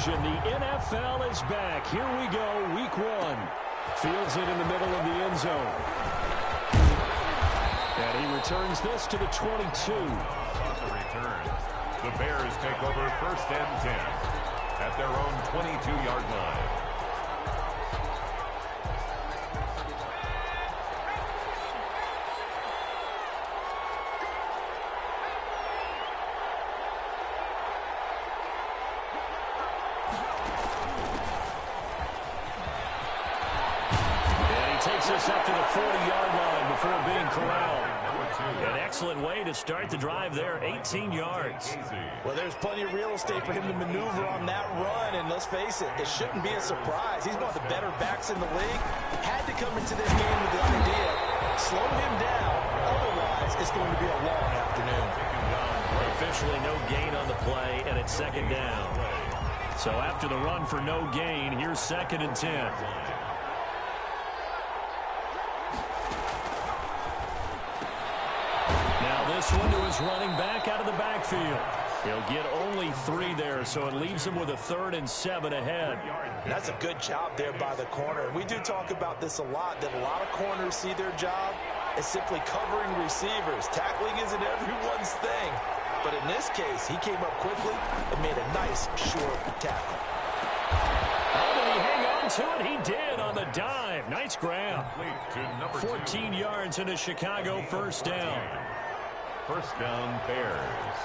collision. The NFL is back. Here we go, week 1. Fields it in the middle of the end zone. And he returns this to the 22. On the return, the Bears take over 1st and 10 at their own 22-yard line. Takes us up to the 40-yard line before being corralled. An excellent way to start the drive there, 18 yards. Well, there's plenty of real estate for him to maneuver on that run, and let's face it, it shouldn't be a surprise. He's one of the better backs in the league. Had to come into this game with the idea, slow him down, otherwise it's going to be a long afternoon. Officially no gain on the play, and it's 2nd down. So after the run for no gain, here's 2nd and 10. This one to his running back out of the backfield. He'll get only 3 there, so it leaves him with a 3rd and 7 ahead. That's a good job there by the corner. We do talk about this a lot, that a lot of corners see their job as simply covering receivers. Tackling isn't everyone's thing. But in this case, he came up quickly and made a nice, short tackle. Oh, did he hang on to it? He did on the dive. Nice grab. 14 yards into Chicago, 1st down. 1st down, Bears.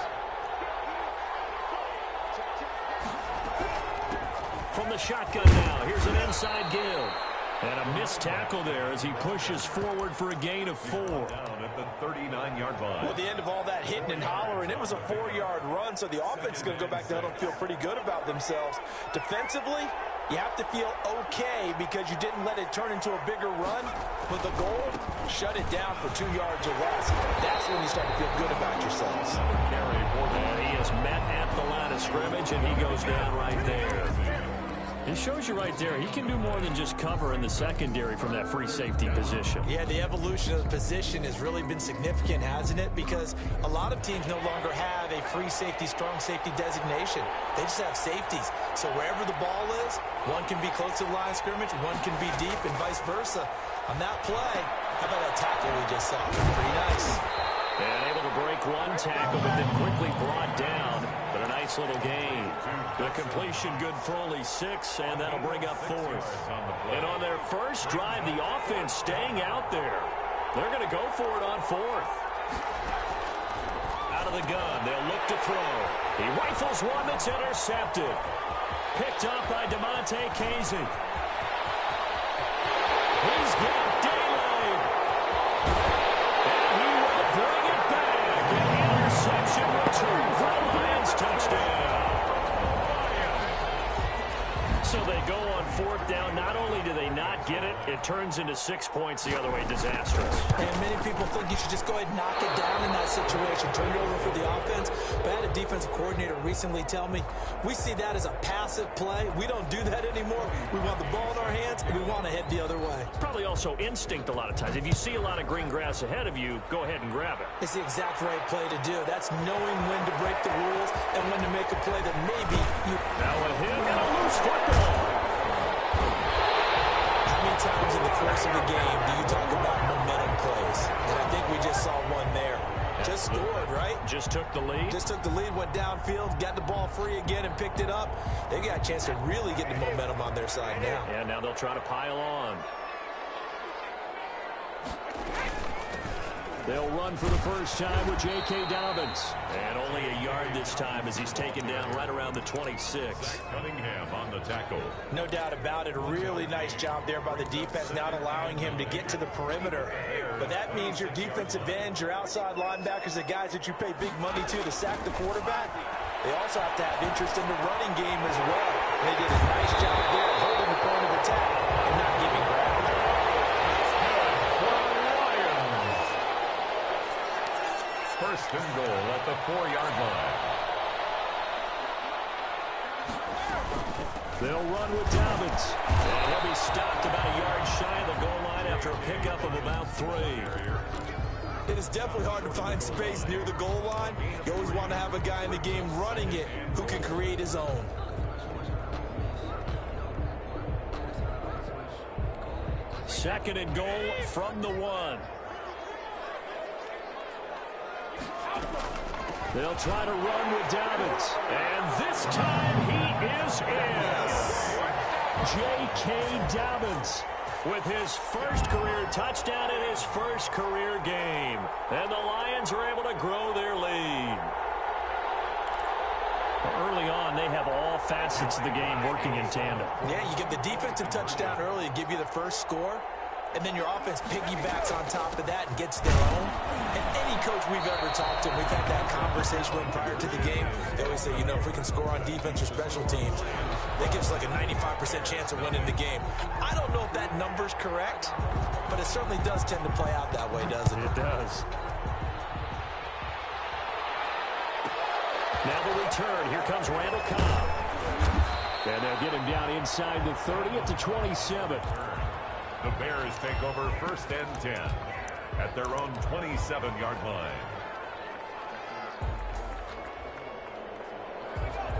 From the shotgun now, here's an inside give. And a missed tackle there as he pushes forward for a gain of 4. Down at the 39-yard line. Well, at the end of all that hitting and hollering, it was a 4-yard run, so the offense is going to go back to huddle and feel pretty good about themselves. Defensively, you have to feel okay because you didn't let it turn into a bigger run. But the goal, shut it down for 2 yards or less. That's when you start to feel good about yourselves. And he is met at the line of scrimmage, and he goes down right there. It shows you right there, he can do more than just cover in the secondary from that free safety position. Yeah, the evolution of the position has really been significant, hasn't it? Because a lot of teams no longer have a free safety, strong safety designation. They just have safeties. So wherever the ball is, one can be close to the line of scrimmage, one can be deep, and vice versa. On that play, how about that tackle we just saw? Pretty nice. And able to break one tackle, but then quickly brought down. But a nice little gain. The completion good for only 6, and that'll bring up 4th. And on their first drive, the offense staying out there. They're going to go for it on 4th. Out of the gun, they'll look to throw. He rifles one that's intercepted. Picked up by DeMonte Casey. He's got daylight. And he will bring it back. An interception return for a Lions touchdown. So they go on 4th down. Not only do they not get it, it turns into 6 points the other way. Disastrous. And many people think you should just go ahead and knock it down in that situation. Turn it over for the offense. But I had a defensive coordinator recently tell me, we see that as a passive play. We don't do that anymore. We want the ball in our hands, and we want to head the other way. Probably also instinct a lot of times. If you see a lot of green grass ahead of you, go ahead and grab it. It's the exact right play to do. That's knowing when to break the rules and when to make a play that maybe you... Now with him and a loose football. How many times in the course of the game do you talk about momentum plays? And I think we just saw one there. Just scored, right? Just took the lead. Just took the lead, went downfield, got the ball free again and picked it up. They got a chance to really get the momentum on their side now. Yeah, now they'll try to pile on. They'll run for the first time with J.K. Dobbins. And only a yard this time as he's taken down right around the 26. Cunningham on the tackle. No doubt about it. A really nice job there by the defense, not allowing him to get to the perimeter. But that means your defensive ends, your outside linebackers, the guys that you pay big money to sack the quarterback, they also have to have interest in the running game as well. They did a nice job there holding the point of attack and not giving ground. First and goal at the 4-yard line. They'll run with Dobbins. And he'll be stopped about a yard shy of the goal line after a pickup of about 3. It is definitely hard to find space near the goal line. You always want to have a guy in the game running it who can create his own. second and goal from the 1. They'll try to run with Dobbins. And this time he is in. J.K. Dobbins with his first career touchdown in his first career game. And the Lions are able to grow their lead. Early on, they have all facets of the game working in tandem. Yeah, you get the defensive touchdown early to give you the first score, and then your offense piggybacks on top of that and gets their own. And any coach we've ever talked to, we've had that conversation with them prior to the game. They always say, you know, if we can score on defense or special teams, that gives like a 95% chance of winning the game. I don't know if that number's correct, but it certainly does tend to play out that way, doesn't it? It does. Now the return. Here comes Randall Cobb. And they'll get him down inside the 30 at the 27. The Bears take over first and 10 at their own 27-yard line.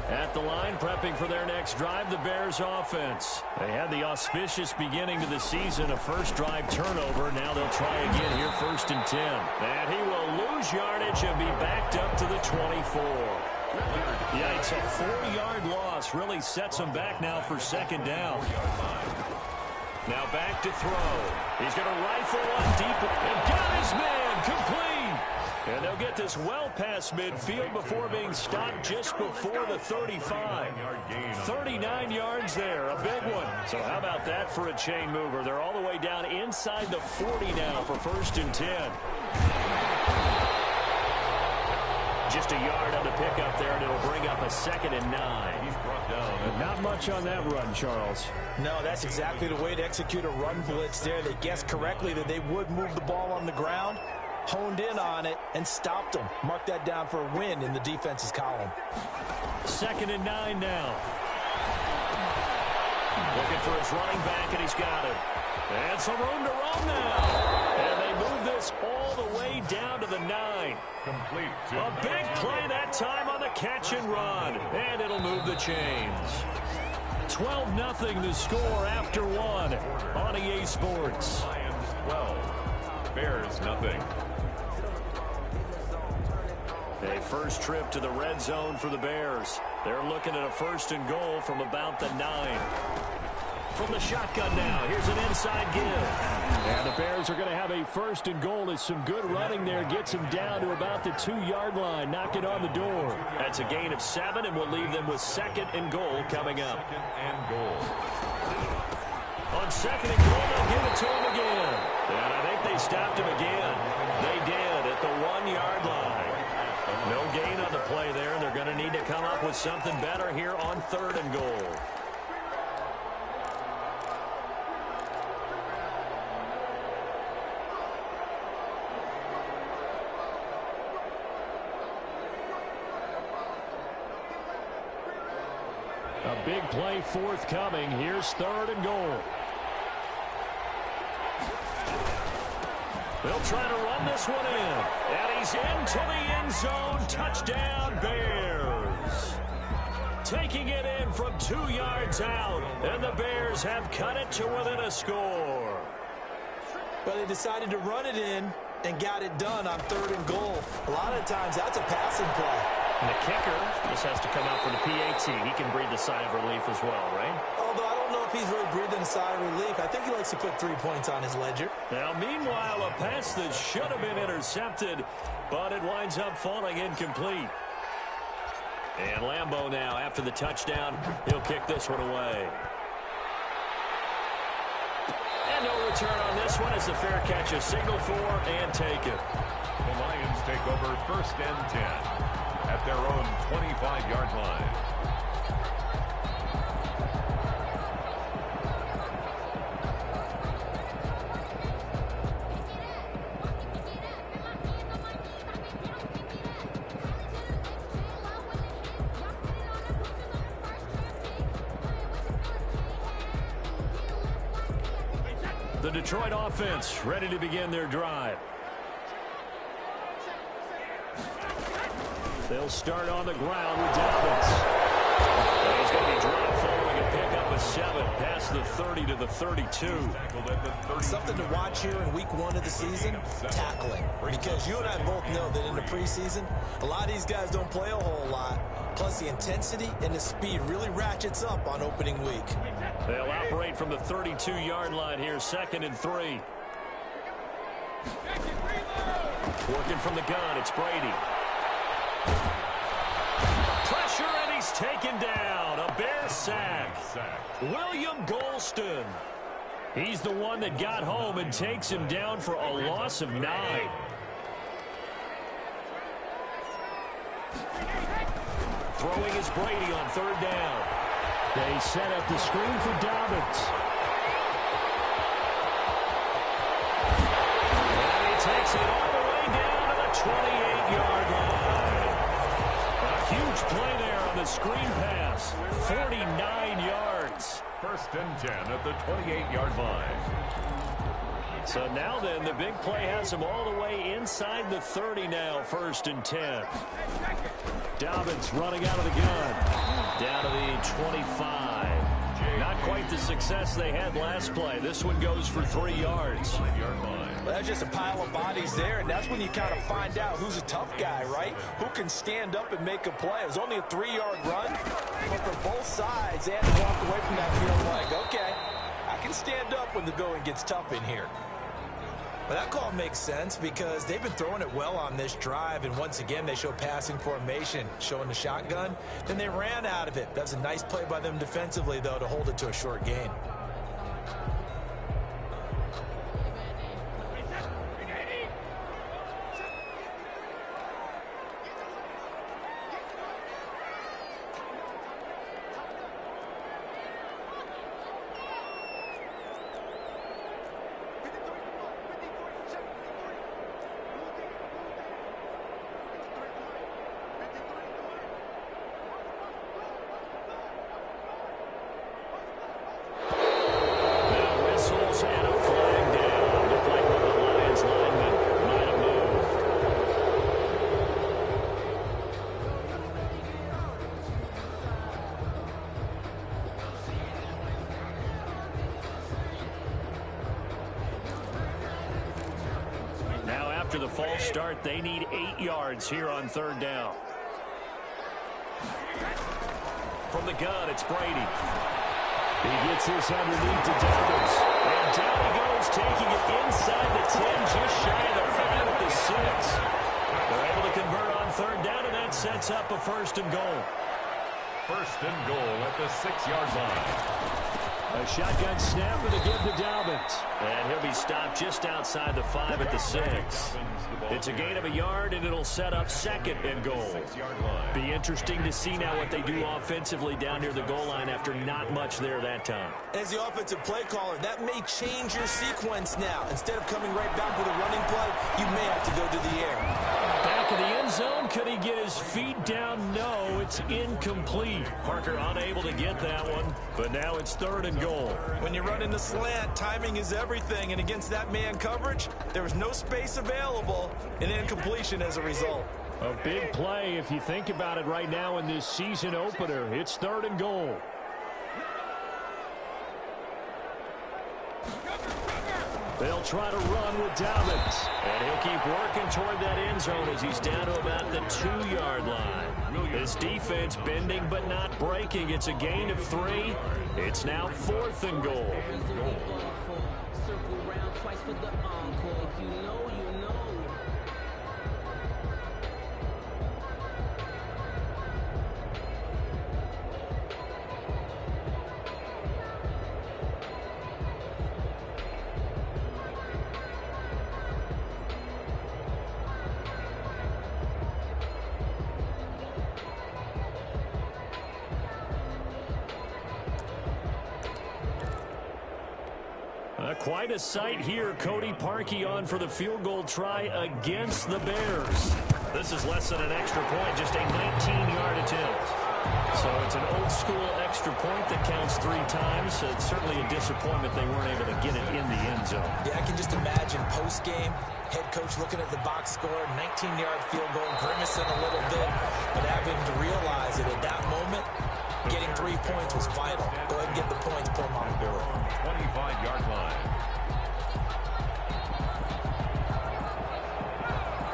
At the line, prepping for their next drive, the Bears offense. They had the auspicious beginning to the season, a first drive turnover. Now they'll try again here, first and 10. And he will lose yardage and be backed up to the 24. Yeah, it's a 4-yard loss. Really sets him back now for second down. Now back to throw. He's going to rifle one deep and got his man complete. And they'll get this well past midfield before being stopped just before the 35. 39 yards there, a big one. So how about that for a chain mover? They're all the way down inside the 40 now for first and 10. Just a yard on the pickup there, and it'll bring up a second and 9. He's brought down. Not much on that run, Charles. No, that's exactly the way to execute a run blitz there. They guessed correctly that they would move the ball on the ground, honed in on it, and stopped them. Mark that down for a win in the defense's column. Second and 9 now. Looking for his running back, and he's got it. And some room to run now. And they move this all the way down to the 9. Complete to a big play that time on the catch and run. And it'll move the chains. 12-0 the score after 1 on EA Sports. Lions 12, Bears nothing. A first trip to the red zone for the Bears. They're looking at a first and goal from about the 9. From the shotgun now, here's an inside give. And the Bears are going to have a first and goal as some good running there gets them down to about the 2-yard line, knocking on the door. That's a gain of 7, and we'll leave them with second and goal coming up. Second and goal. On second and goal, they'll give it to him again. And I think they stopped him again. They did at the 1-yard line. No gain on the play there, and they're going to need to come up with something better here on third and goal. A big play forthcoming. Here's third and goal. They'll try to run this one in. And he's into the end zone. Touchdown, Bears. Taking it in from 2 yards out. And the Bears have cut it to within a score. But they decided to run it in and got it done on third and goal. A lot of times that's a passing play. And the kicker just has to come out for the PAT. He can breathe a sigh of relief as well, right? Although I don't know if he's really breathing a sigh of relief. I think he likes to put 3 points on his ledger. Now, meanwhile, a pass that should have been intercepted, but it winds up falling incomplete. And Lambeau now, after the touchdown, he'll kick this one away. And no return on this one as the fair catch is signaled for and taken. The Lions take over first and 10 at their own 25-yard line. The Detroit offense ready to begin their drive. They'll start on the ground with Dobbins. He's going to be dropped following a pickup of 7 past the 30. 30 to the 32. Something to watch here in week 1 of the season, tackling. Because you and I both know that in the preseason, a lot of these guys don't play a whole lot. Plus, the intensity and the speed really ratchets up on opening week. They'll operate from the 32-yard line here, 2nd and 3. Working from the gun, it's Brady. Pressure, and he's taken down. A Bear sack. William Golston. He's the one that got home and takes him down for a loss of 9. Throwing is Brady on 3rd down. They set up the screen for Dobbins. And he takes it all the way down to the 28-yard line. A huge play there on the screen pass. 49 yards. 1st and 10 at the 28-yard line. So now then, the big play has him all the way inside the 30 now, 1st and 10. Dobbins running out of the gun. Down to the 25. Not quite the success they had last play. This one goes for 3 yards. Well, that's just a pile of bodies there, and that's when you kind of find out who's a tough guy, right? Who can stand up and make a play. It was only a 3-yard run, but for both sides, they had to walk away from that field like, okay, I can stand up when the going gets tough in here. But that call makes sense because they've been throwing it well on this drive, and once again, they show passing formation, showing the shotgun. Then they ran out of it. That was a nice play by them defensively, though, to hold it to a short gain. After the false start, they need 8 yards here on 3rd down. From the gun, it's Brady. He gets this underneath to Dobbins. And down he goes, taking it inside the 10, just shy of the 5 at the 6. They're able to convert on 3rd down, and that sets up a 1st and goal. 1st and goal at the 6-yard line. A shotgun snap with a give to Dobbins. And he'll be stopped just outside the 5 at the 6. It's a gain of a yard, and it'll set up 2nd and goal. Be interesting to see now what they do offensively down near the goal line after not much there that time. As the offensive play caller, that may change your sequence now. Instead of coming right back with a running play, you may have to go to the air. Back in the end zone, could he get his feet down? No, it's incomplete. Parker unable to get that one, but now it's 3rd and goal. When you run in the slant, timing is everything, and against that man coverage, there was no space available, and incompletion as a result. A big play if you think about it right now in this season opener. It's 3rd and goal. They'll try to run with Dobbins. And he'll keep working toward that end zone as he's down to about the 2-yard line. This defense bending but not breaking. It's a gain of 3. It's now 4th and goal. Quite a sight here. Cody Parkey on for the field goal try against the Bears. This is less than an extra point, just a 19-yard attempt. So it's an old-school extra point that counts 3 times. So it's certainly a disappointment they weren't able to get it in the end zone. Yeah, I can just imagine post-game, head coach looking at the box score, 19-yard field goal, grimacing a little bit, but having to realize that at that moment, Getting 3 points was vital. Go ahead and get the points, put them on the board. 25-yard line.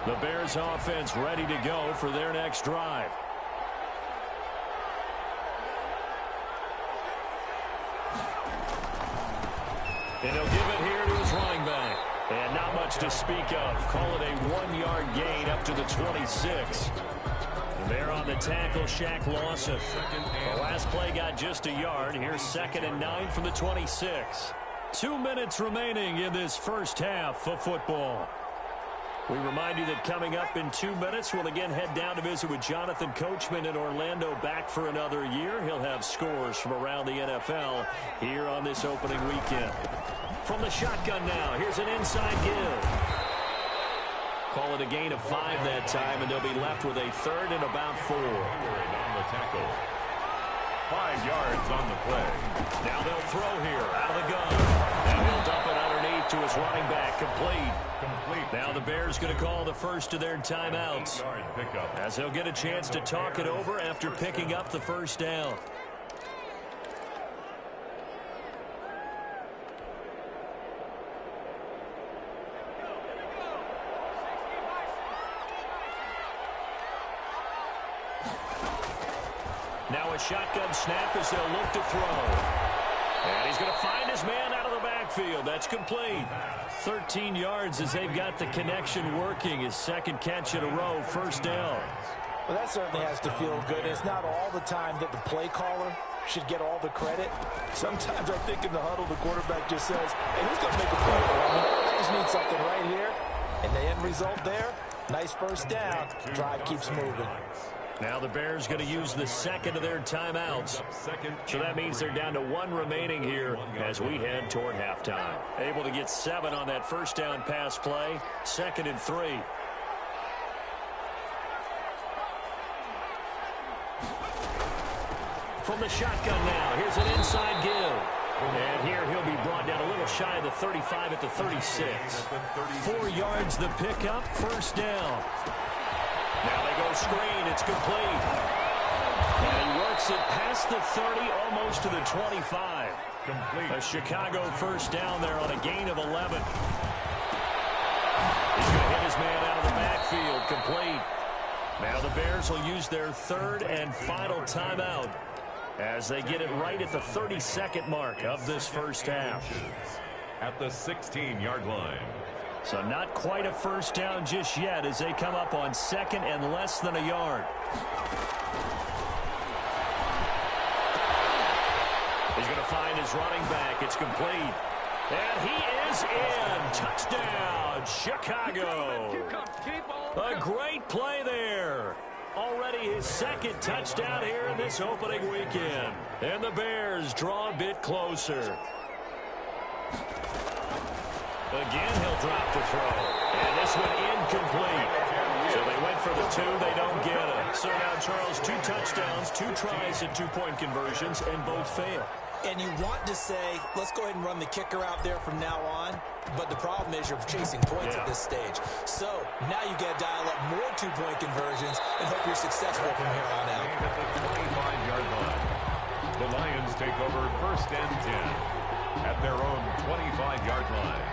The Bears offense ready to go for their next drive. And he'll give it here to his running back. And not much to speak of. Call it a 1-yard gain up to the 26. And there on the tackle, Shaq Lawson. The last play got just a yard. Here's 2nd and 9 from the 26. 2 minutes remaining in this first half of football. We remind you that coming up in 2 minutes, we'll again head down to visit with Jonathan Coachman in Orlando, back for another year. He'll have scores from around the NFL here on this opening weekend. From the shotgun now, here's an inside give. Call it a gain of 5 that time, and they'll be left with a 3rd and about 4. On the tackle. 5 yards on the play. Now they'll throw here out of the gun. And he'll dump it underneath to his running back. Complete. Now the Bears going to call the first of their timeouts, as they'll get a chance to talk it over after picking up the first down. Now a shotgun snap as they'll look to throw. And he's going to find his man out of the backfield. That's complete. 13 yards as they've got the connection working. His 2nd catch in a row, 1st down. Well, that certainly has to feel good. It's not all the time that the play caller should get all the credit. Sometimes I think in the huddle, the quarterback just says, hey, who's going to make a play for me? I just need something right here. And the end result there, nice 1st down. Drive keeps moving. Now the Bears going to use the 2nd of their timeouts. So that means they're down to 1 remaining here as we head toward halftime. Able to get 7 on that 1st down pass play. 2nd and 3. From the shotgun now, here's an inside give. And here he'll be brought down a little shy of the 35 at the 36. 4 yards the pickup, 1st down. Now they go screen. It's complete. And he works it past the 30, almost to the 25. Complete. A Chicago 1st down there on a gain of 11. He's going to hit his man out of the backfield. Complete. Now the Bears will use their 3rd and final timeout as they get it right at the 32nd mark of this first half. At the 16-yard line. So not quite a 1st down just yet as they come up on 2nd and less than a yard. He's going to find his running back. It's complete. And he is in. Touchdown, Chicago. A great play there. Already his 2nd touchdown here in this opening weekend. And the Bears draw a bit closer. Again, he'll drop the throw. And this one incomplete. So they went for the 2. They don't get it. So now, Charles, 2 touchdowns, 2 tries at 2-point conversions, and both fail. And you want to say, let's go ahead and run the kicker out there from now on. But the problem is you're chasing points at this stage. So now you got to dial up more 2-point conversions and hope you're successful from here on out. At the 25-yard line. The Lions take over 1st and 10 at their own 25-yard line.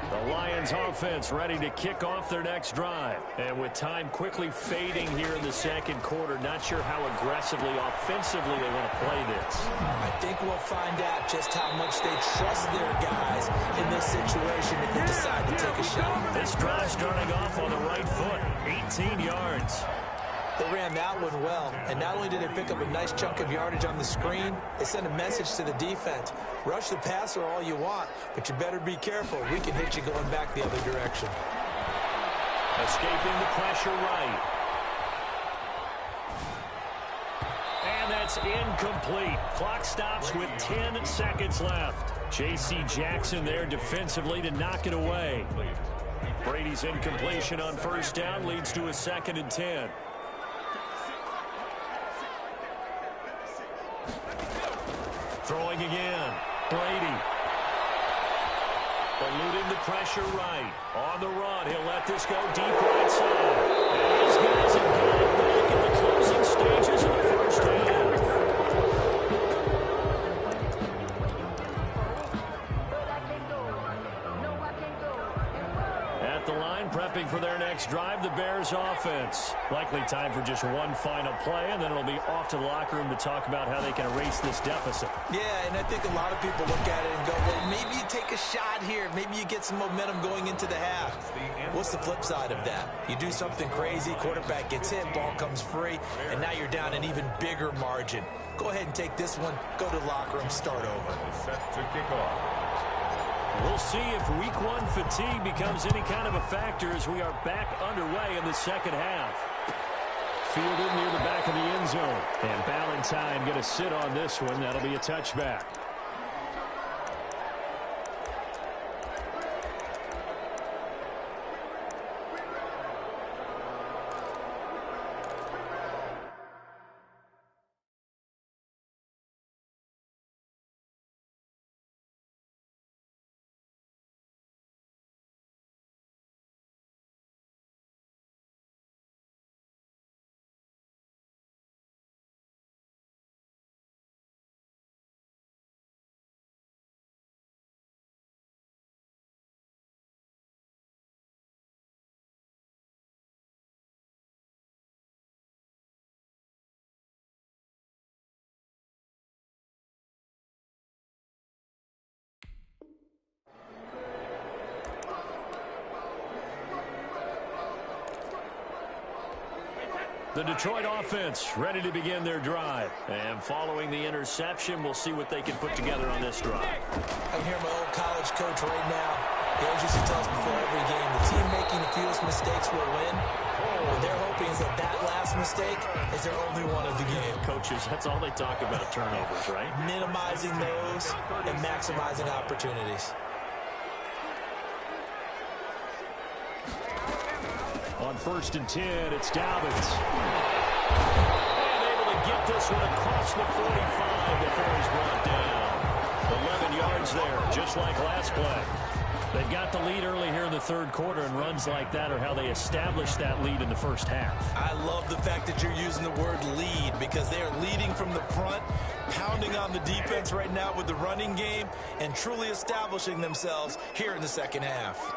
The Lions offense ready to kick off their next drive. And with time quickly fading here in the 2nd quarter, not sure how aggressively, offensively they want to play this. I think we'll find out just how much they trust their guys in this situation if they decide to take a shot. This drive starting off on the right foot, 18 yards. They ran that one well, and not only did they pick up a nice chunk of yardage on the screen, they sent a message to the defense. Rush the passer all you want, but you better be careful. We can hit you going back the other direction. Escaping the pressure right. And that's incomplete. Clock stops with 10 seconds left. J.C. Jackson there defensively to knock it away. Brady's incompletion on 1st down leads to a 2nd and 10. Throwing again. Brady. Eluding the pressure right. On the run, he'll let this go deep right side. And these guys have got it back in the closing stages of the first half. At the line, prepping for their next drive, the Bears offense. Likely time for just one final play, and then it'll be off to the locker room to talk about how they can erase this deficit. Yeah, and I think a lot of people look at it and go, well, maybe you take a shot here. Maybe you get some momentum going into the half. What's the flip side of that? You do something crazy, quarterback gets hit, ball comes free, and now you're down an even bigger margin. Go ahead and take this one, go to the locker room, start over. Set to kick off. We'll see if week one fatigue becomes any kind of a factor as we are back underway in the second half. Fielded near the back of the end zone. And Ballantyne going to sit on this one. That'll be a touchback. The Detroit offense ready to begin their drive. And following the interception, we'll see what they can put together on this drive. I hear my old college coach right now. He always used to tell us before every game, the team making the fewest mistakes will win. What they're hoping is that that last mistake is their only one of the game. Coaches, that's all they talk about, turnovers, right? Minimizing those and maximizing opportunities. On 1st and 10, it's Dobbins. And able to get this one across the 45 before he's brought down. 11 yards there, just like last play. They've got the lead early here in the third quarter, and runs like that are how they established that lead in the first half. I love the fact that you're using the word lead because they are leading from the front, pounding on the defense right now with the running game, and truly establishing themselves here in the second half.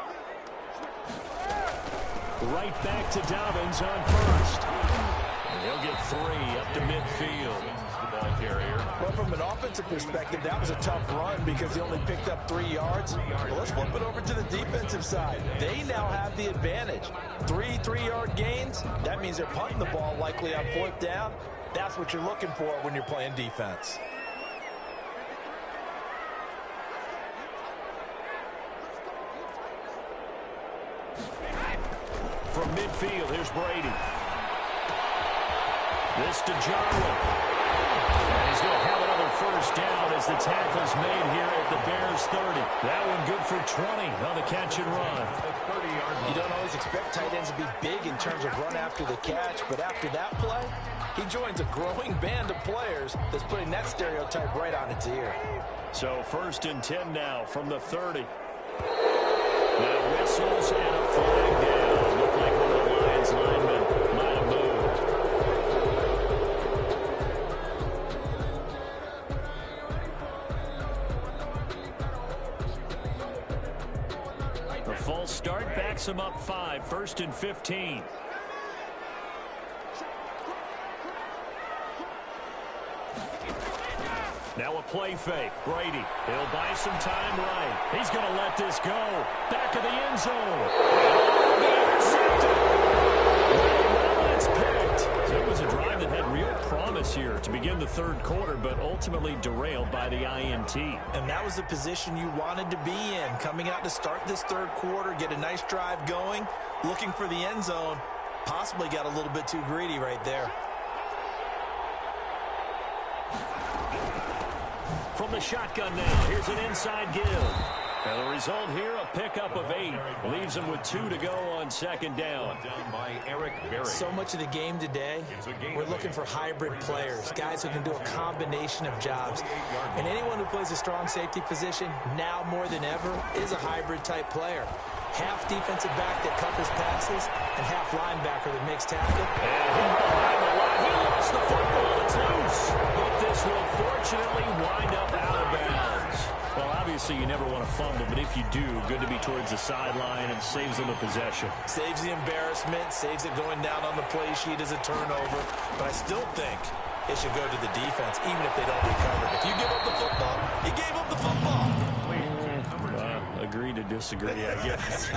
Right back to Dobbins on 1st. And he'll get 3 up to midfield. The ball carrier. Well, from an offensive perspective, that was a tough run because he only picked up 3 yards. Well, let's flip it over to the defensive side. They now have the advantage. 3 3-yard gains. That means they're punting the ball likely on 4th down. That's what you're looking for when you're playing defense. From midfield, here's Brady. This to Jarwin. And he's going to have another first down as the tackle's made here at the Bears 30. That one good for 20 on the catch and run. You don't always expect tight ends to be big in terms of run after the catch, but after that play, he joins a growing band of players that's putting that stereotype right on its ear. So 1st and 10 now from the 30. Now whistles and a flag down. Looked like one of the Lions linemen might have moved. The false start backs him up 5. 1st and 15. Now a play fake. Brady. He'll buy some time right. He's going to let this go. Back of the end zone. It's picked. So it was a drive that had real promise here to begin the third quarter, but ultimately derailed by the INT. And that was the position you wanted to be in. Coming out to start this third quarter, get a nice drive going, looking for the end zone. Possibly got a little bit too greedy right there. From the shotgun now, here's an inside give. And the result here, a pickup of 8. Leaves them with 2 to go on second down. So much of the game today, we're looking for hybrid players, guys who can do a combination of jobs. And anyone who plays a strong safety position, now more than ever, is a hybrid-type player. Half defensive back that covers passes, and half linebacker that makes tackle. And hit behind the line. He lost the football. It's loose. But this will fortunately wind up out of bounds. Well, obviously you never want to fumble, but if you do, good to be towards the sideline and saves them a possession. Saves the embarrassment, saves it going down on the play sheet as a turnover. But I still think it should go to the defense, even if they don't recover. If you give up the football, you gave up the football. Agree to disagree, I guess.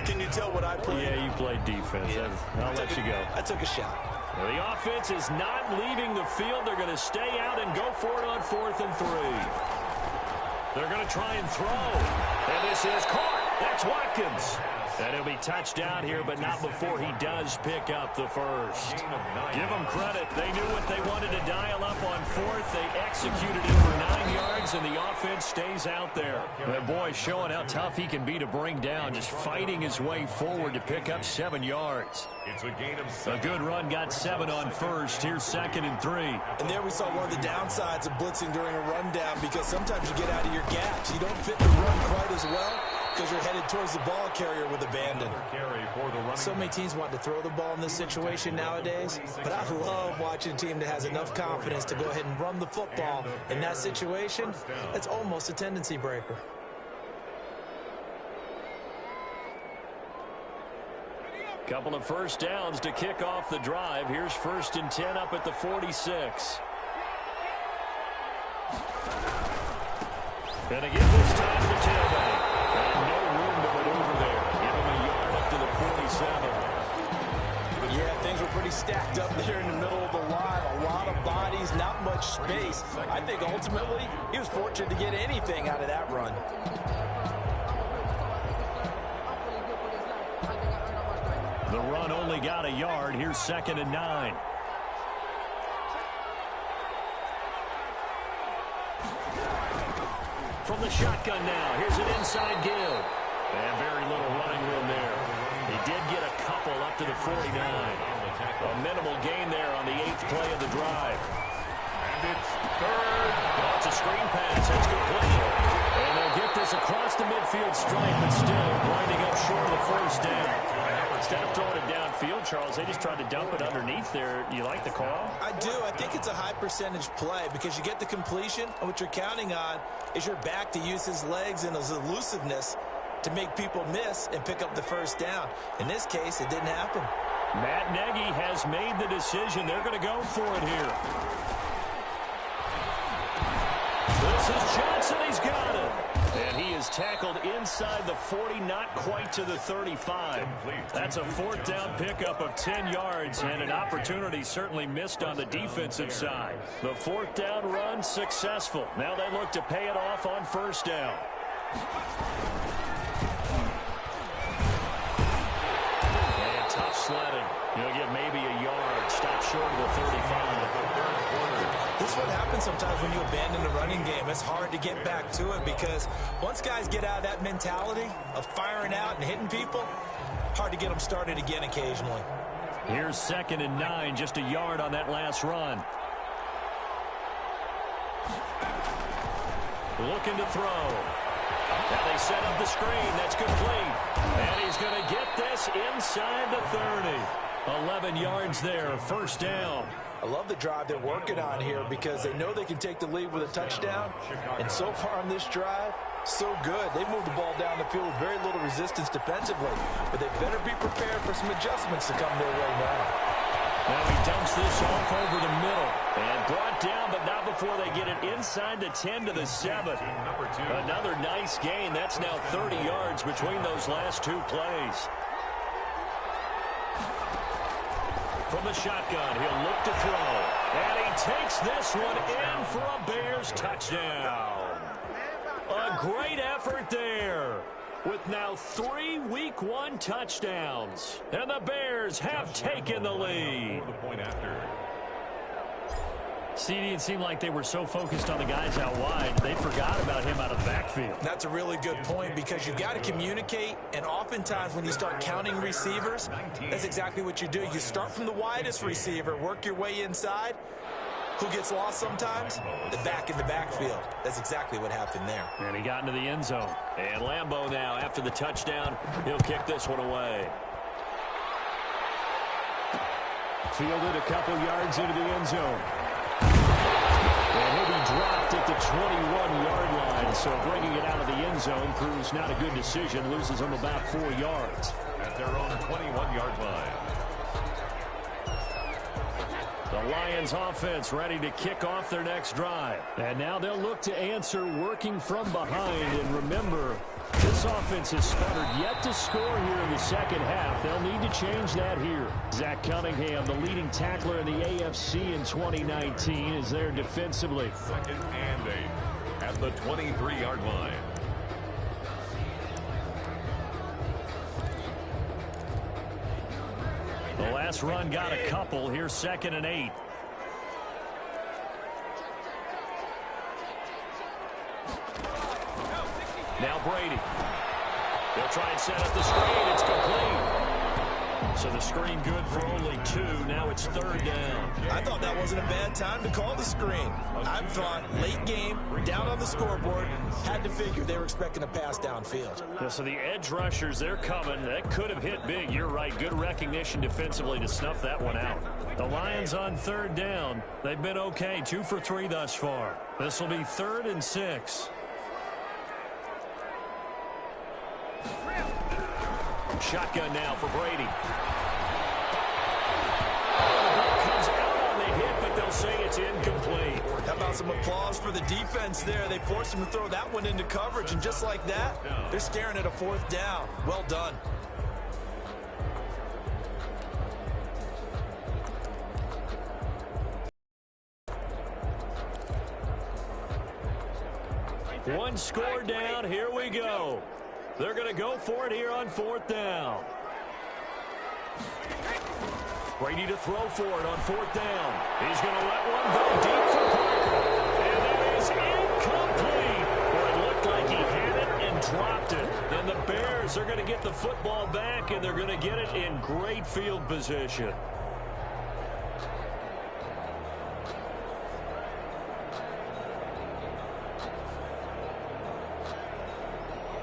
Can you tell what I played? Yeah, you played defense. Yeah. I'll let you go. I took a shot. Well, the offense is not leaving the field. They're going to stay out and go for it on 4th and 3. They're going to try and throw. And this is caught. That's Watkins. And it'll be touchdown here, but not before he does pick up the first. Give them credit. They knew what they wanted to dial up on 4th. They executed it for 9 yards, and the offense stays out there. That boy showing how tough he can be to bring down, just fighting his way forward to pick up 7 yards. It's a gain of 7. A good run, got 7 on first. Here's 2nd and 3. And there we saw one of the downsides of blitzing during a rundown, because sometimes you get out of your gaps. You don't fit the run quite as well because you're headed towards the ball carrier with abandon. So many teams want to throw the ball in this situation nowadays, but I love watching a team that has enough confidence to go ahead and run the football in that situation. That's almost a tendency breaker. Couple of first downs to kick off the drive. Here's 1st and 10 up at the 46. And again this time to tailback. And no room to maneuver there. Give him a yard up to the 47. Yeah, things were pretty stacked up there in the middle of the line. A lot of bodies, not much space. I think ultimately he was fortunate to get anything out of that run. The run only got a yard. Here's 2nd and 9. From the shotgun now, here's an inside give. And very little running room there. He did get a couple up to the 49. A minimal gain there on the 8th play of the drive. And it's 3rd. Oh, it's a screen pass. That's complete. And they'll get this across the midfield stripe, but still winding up short of the first down. Instead of throwing it downfield, Charles, they just tried to dump it underneath there. You like the call? I do. I think it's a high percentage play because you get the completion, and what you're counting on is your back to use his legs and his elusiveness to make people miss and pick up the first down. In this case, it didn't happen. Matt Nagy has made the decision. They're going to go for it here. This is Johnson. He's got it. And he is tackled inside the 40, not quite to the 35. That's a 4th down pickup of 10 yards, and an opportunity certainly missed on the defensive side. The 4th down run successful. Now they look to pay it off on 1st down. And tough sledding. You'll get maybe a yard. Stop short of the 35. This is what happens sometimes when you abandon the running game. It's hard to get back to it because once guys get out of that mentality of firing out and hitting people, hard to get them started again occasionally. Here's 2nd and 9, just a yard on that last run. Looking to throw. Now they set up the screen. That's complete. And he's going to get this inside the 30. 11 yards there, 1st down. I love the drive they're working on here because they know they can take the lead with a touchdown. And so far on this drive, so good. They moved the ball down the field with very little resistance defensively. But they better be prepared for some adjustments to come their way now. Now he dumps this off over the middle. And brought down, but not before they get it inside the 10 to the 7. Another nice gain. That's now 30 yards between those last 2 plays. From the shotgun, he'll look to throw. And he takes this one in for a Bears touchdown. A great effort there. With now 3 Week 1 touchdowns. And the Bears have taken the lead. CD, it seemed like they were so focused on the guys out wide, they forgot about him out of the backfield. That's a really good point because you've got to communicate, and oftentimes when you start counting receivers, that's exactly what you do. You start from the widest receiver, work your way inside. Who gets lost sometimes? The back in the backfield. That's exactly what happened there. And he got into the end zone. And Lambeau now, after the touchdown, he'll kick this one away. Fielded a couple yards into the end zone. And he'll be dropped at the 21-yard line. So bringing it out of the end zone proves not a good decision. Loses him about 4 yards. At their own 21-yard line. The Lions offense ready to kick off their next drive. And now they'll look to answer working from behind. And remember, this offense has stuttered yet to score here in the second half. They'll need to change that here. Zach Cunningham, the leading tackler in the AFC in 2019, is there defensively. 2nd and 8 at the 23-yard line. The last run got a couple. Here's 2nd and 8. Now Brady. They'll try and set up the screen. It's complete. So the screen good for only 2. Now it's 3rd down. I thought that wasn't a bad time to call the screen. I thought late game, down on the scoreboard, had to figure they were expecting a pass downfield. Yeah, so the edge rushers, they're coming. That could have hit big. You're right. Good recognition defensively to snuff that one out. The Lions on 3rd down. They've been okay. 2 for 3 thus far. This will be 3rd and 6. Shotgun now for Brady. Comes out on the hit, but they'll say it's incomplete. How about some applause for the defense there? They forced him to throw that one into coverage, and just like that, they're staring at a 4th down. Well done. One score down. Here we go. They're going to go for it here on 4th down. Brady to throw for it on 4th down. He's going to let one go deep for Parker. And that is incomplete. Or it looked like he had it and dropped it. And the Bears are going to get the football back, and they're going to get it in great field position.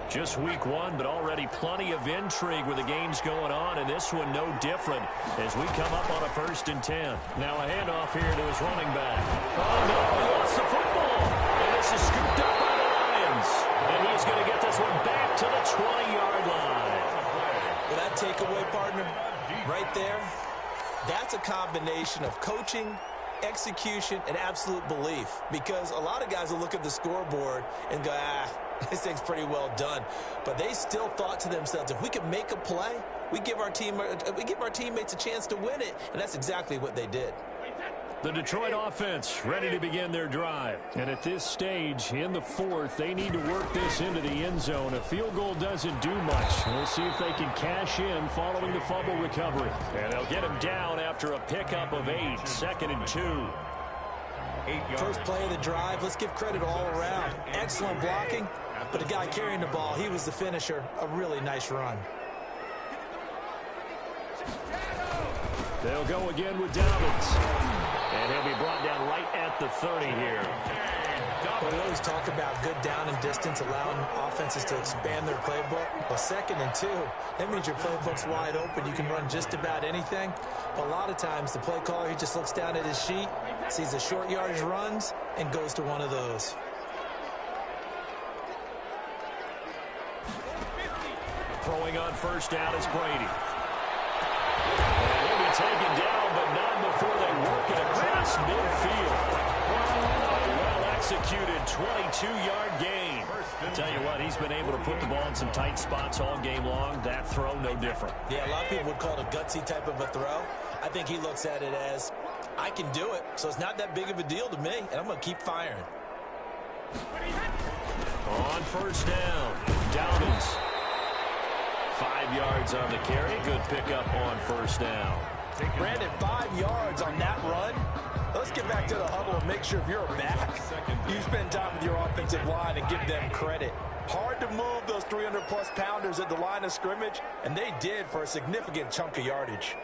Just week 1, but already plenty of intrigue with the games going on, and this one no different as we come up on a 1st and 10. Now a handoff here to his running back. Oh, no, he lost the football. And this is scooped up by the Lions. And he's going to get this one back to the 20-yard line. Well, that takeaway, partner, right there, that's a combination of coaching, execution, and absolute belief. Because a lot of guys will look at the scoreboard and go, this thing's pretty well done. But they still thought to themselves, if we could make a play, we give our teammates a chance to win it. And that's exactly what they did. The Detroit offense ready to begin their drive. And at this stage, in the 4th, they need to work this into the end zone. A field goal doesn't do much. We'll see if they can cash in following the fumble recovery. And they'll get him down after a pickup of 8. 2nd and 2. First play of the drive. Let's give credit all around. Excellent blocking. But the guy carrying the ball, he was the finisher. A really nice run. They'll go again with Dobbins. And he'll be brought down right at the 30 here. We always talk about good down and distance, allowing offenses to expand their playbook. Well, 2nd and 2, that means your playbook's wide open. You can run just about anything. But a lot of times, the play caller, he just looks down at his sheet, sees the short yardage runs, and goes to one of those. Throwing on 1st down is Brady. And he'll be taken down, but not before they work it across midfield. Well-executed 22-yard gain. I'll tell you what, he's been able to put the ball in some tight spots all game long. That throw, no different. Yeah, a lot of people would call it a gutsy type of a throw. I think he looks at it as, I can do it, so it's not that big of a deal to me, and I'm going to keep firing. On 1st down, Dobbins. 5 yards on the carry. Good pickup on 1st down. Brandon, 5 yards on that run. Let's get back into the huddle and make sure if you're back, you spend time with your offensive line and give them credit. Hard to move those 300-plus pounders at the line of scrimmage, and they did for a significant chunk of yardage.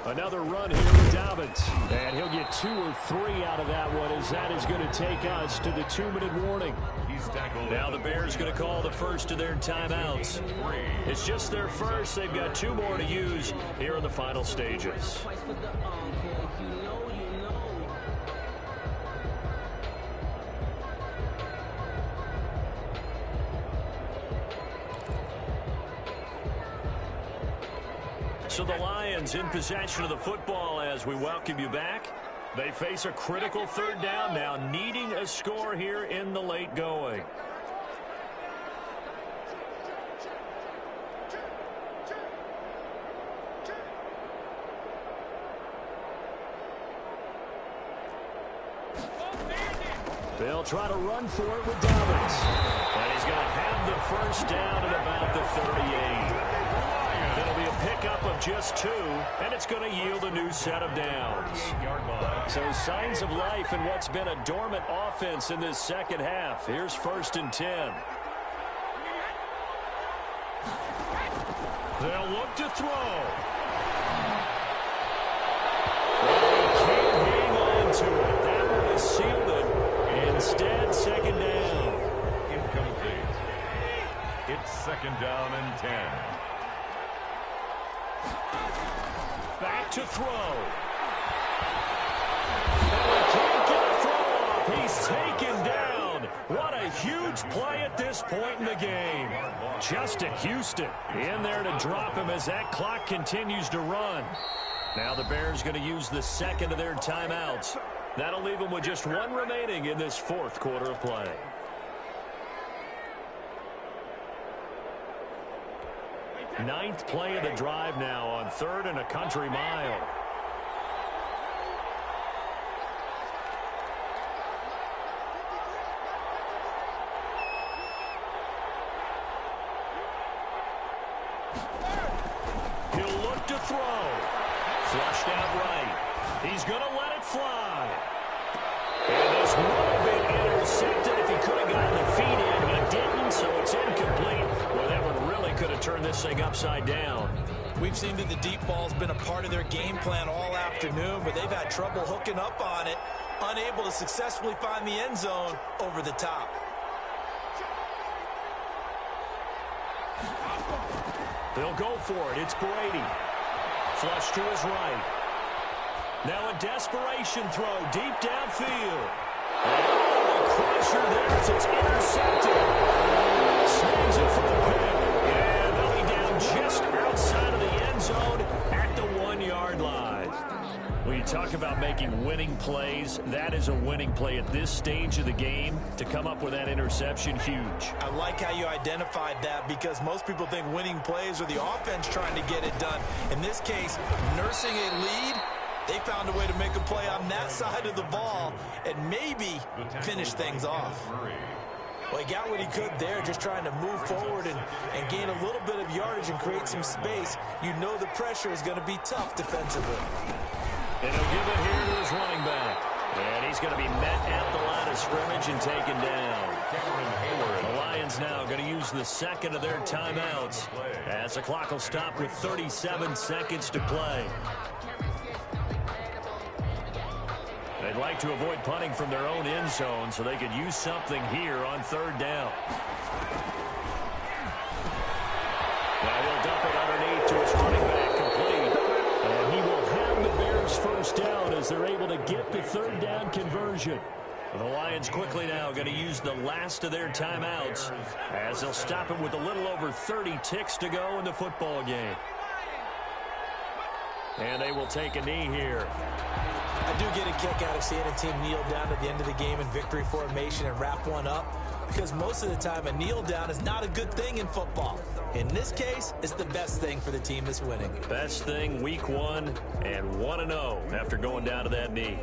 Another run here with Dobbins. And he'll get 2 or 3 out of that one, as that is going to take us to the 2-minute warning. Now the Bears going to call the first of their timeouts. It's just their first. They've got 2 more to use here in the final stages. So the Lions in possession of the football as we welcome you back. They face a critical 3rd down now, needing a score here in the late going. They'll try to run for it with Dobbins. And he's going to have the first down at about the 38. It'll be a pickup of just 2, and it's going to yield a new set of downs. So signs of life in what's been a dormant offense in this second half. Here's 1st and 10. They'll look to throw. They can't hang on to it. That one is sealed it. Instead, 2nd down. Incomplete. It's 2nd down and 10. Back to throw. And they can't get a throw off. He's taken down. What a huge play at this point in the game. Justin Houston in there to drop him as that clock continues to run. Now the Bears going to use the 2nd of their timeouts. That'll leave them with just 1 remaining in this 4th quarter of play. Ninth play of the drive now on 3rd and a country mile. He'll look to throw. Flushed out right. He's going to let it fly. And this would have been intercepted if he could have gotten the feet in. He didn't, so it's incomplete. Well, that one really could have turned this thing upside down. We've seen that the deep ball's been a part of their game plan all afternoon, but they've had trouble hooking up on it, unable to successfully find the end zone over the top. They'll go for it. It's Brady. Flush to his right. Now a desperation throw deep downfield. Oh, crusher there as it's intercepted. Snags it for the pick. And they'll be down just outside of the end zone at the 1-yard line. When you talk about making winning plays, that is a winning play at this stage of the game. To come up with that interception, huge. I like how you identified that, because most people think winning plays are the offense trying to get it done. In this case, nursing a lead, they found a way to make a play on that side of the ball and maybe finish things off. Well, he got what he could there, just trying to move forward and gain a little bit of yardage and create some space. You know the pressure is going to be tough defensively. And he'll give it here to his running back. And he's going to be met at the line of scrimmage and taken down. The Lions now going to use the 2nd of their timeouts as the clock will stop with 37 seconds to play. They'd like to avoid punting from their own end zone so they could use something here on 3rd down. Now he'll dump it underneath to his running back, complete. And he will have the Bears first down as they're able to get the 3rd down conversion. The Lions quickly now going to use the last of their timeouts as they'll stop it with a little over 30 ticks to go in the football game. And they will take a knee here. I do get a kick out of seeing a team kneel down at the end of the game in victory formation and wrap one up, because most of the time a kneel down is not a good thing in football. In this case, it's the best thing for the team that's winning. Best thing week 1 and 1-0 after going down to that knee.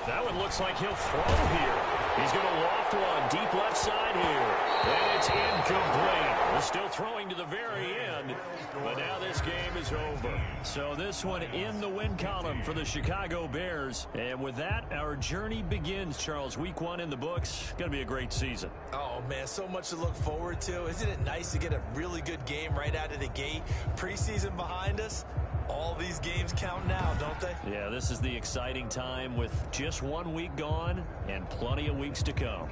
That one looks like he'll throw here. He's going to loft one deep left side here. And it's incomplete. We're still throwing to the very end. But now this game is over. So this one in the win column for the Chicago Bears. And with that, our journey begins, Charles. Week 1 in the books. Going to be a great season. Oh, man, so much to look forward to. Isn't it nice to get a really good game right out of the gate? Preseason behind us. All these games count now, don't they? Yeah, this is the exciting time with just 1 week gone and plenty of weeks to come.